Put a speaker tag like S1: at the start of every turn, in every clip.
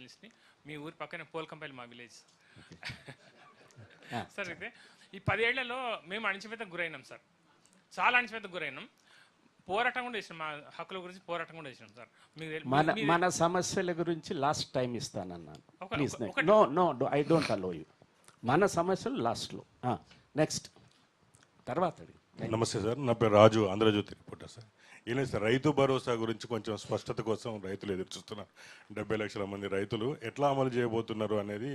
S1: జర్నలిస్ట్ని. మీ ఊరి పక్కన పోల్కంపల్లి మా విలేజ్. సార్ అయితే ఈ 10 ఏళ్లలో మేము అణచివేతకు గురైనాం సార్, చాలా అణచివేతకు గురైనాం. పోరాటం కూడా చేసినాం, మా హక్కుల గురించి పోరాటం కూడా చేసినాం సార్.
S2: మన సమస్యల గురించి లాస్ట్ టైం ఇస్తానన్నాను. Please no no I don't allow you. మన సమస్యలు లాస్ట్లో. నెక్స్ట్ తర్వాత.
S3: నమస్తే సార్, నా పేరు రాజు, ఆంధ్రజ్యోతి రిపోర్టర్ సార్. ఏం సార్, రైతు భరోసా గురించి కొంచెం స్పష్టత కోసం రైతులు ఎదురు చూస్తున్నారు. 70 లక్షల మంది రైతులు ఎట్లా అమలు చేయబోతున్నారు అనేది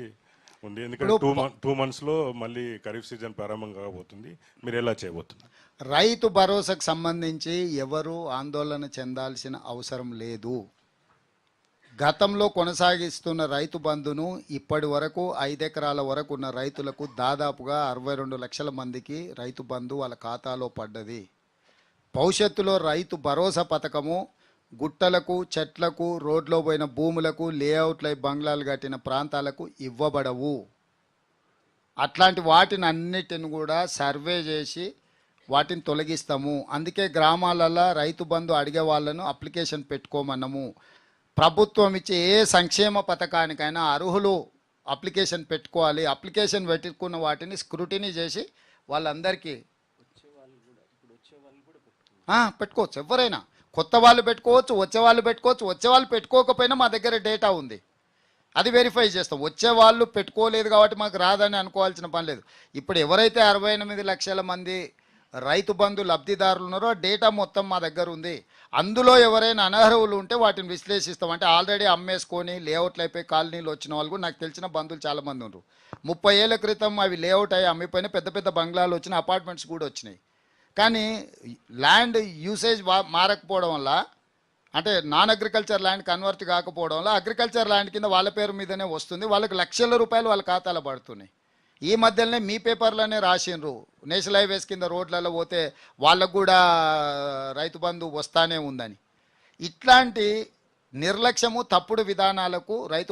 S3: ఉంది. ఎందుకంటే 2 monthsలో మళ్ళీ ఖరీఫ్ సీజన్ ప్రారంభం కాబోతుంది. మీరు ఎలా చేయబోతున్నారు?
S4: రైతు భరోసాకు సంబంధించి ఎవరు ఆందోళన చెందాల్సిన అవసరం లేదు. గతంలో కొనసాగిస్తున్న రైతు బంధును ఇప్పటి వరకు 5 ఎకరాల వరకు ఉన్న రైతులకు దాదాపుగా 62 లక్షల మందికి రైతు బంధు వాళ్ళ ఖాతాలో పడ్డది. భవిష్యత్తులో రైతు భరోసా పథకము గుట్టలకు, చెట్లకు, రోడ్లో పోయిన భూములకు, లేఅవుట్లై బంగ్లాలు కట్టిన ప్రాంతాలకు ఇవ్వబడవు. అట్లాంటి వాటిని అన్నిటిని కూడా సర్వే చేసి వాటిని తొలగిస్తాము. అందుకే గ్రామాలలో రైతు బంధు అడిగే వాళ్ళను అప్లికేషన్ పెట్టుకోమన్నాము. ప్రభుత్వం ఇచ్చే ఏ సంక్షేమ పథకానికైనా అర్హులు అప్లికేషన్ పెట్టుకోవాలి. అప్లికేషన్ పెట్టుకున్న వాటిని స్క్రూటినీ చేసి వాళ్ళందరికీ పెట్టుకోవచ్చు. ఎవరైనా కొత్త వాళ్ళు పెట్టుకోవచ్చు, వచ్చేవాళ్ళు పెట్టుకోవచ్చు. వచ్చేవాళ్ళు పెట్టుకోకపోయినా మా దగ్గర డేటా ఉంది, అది వెరిఫై చేస్తాం. వచ్చేవాళ్ళు పెట్టుకోలేదు కాబట్టి మాకు రాదని అనుకోవాల్సిన పని లేదు. ఇప్పుడు ఎవరైతే 68 లక్షల మంది రైతు బంధు లబ్ధిదారులు ఉన్నారో డేటా మొత్తం మా దగ్గర ఉంది. అందులో ఎవరైనా అనర్హులు ఉంటే వాటిని విశ్లేషిస్తాం. అంటే ఆల్రెడీ అమ్మేసుకొని లేఅవుట్లు అయిపోయి కాలనీలు వచ్చిన వాళ్ళు కూడా నాకు తెలిసిన బంధువులు చాలామంది ఉన్నారు. 30 ఏళ్ల క్రితం అవి లేఅవుట్ అయ్యి అమ్మిపోయిన పెద్ద పెద్ద బంగ్లాలు వచ్చిన అపార్ట్మెంట్స్ కూడా వచ్చినాయి. కానీ ల్యాండ్ యూసేజ్ మారకపోవడం వల్ల, అంటే నాన్ అగ్రికల్చర్ ల్యాండ్ కన్వర్ట్ కాకపోవడం వల్ల అగ్రికల్చర్ ల్యాండ్ కింద వాళ్ళ పేరు మీదనే వస్తుంది. వాళ్ళకి లక్షల రూపాయలు వాళ్ళ ఖాతాలో పడుతున్నాయి. ఈ మధ్యలోనే మీ పేపర్లోనే రాసిండ్రు, నేషనల్ హైవేస్ కింద రోడ్లలో పోతే వాళ్ళకు కూడా రైతు బంధు వస్తానే ఉందని. ఇట్లాంటి నిర్లక్ష్యము, తప్పుడు విధానాలకు రైతు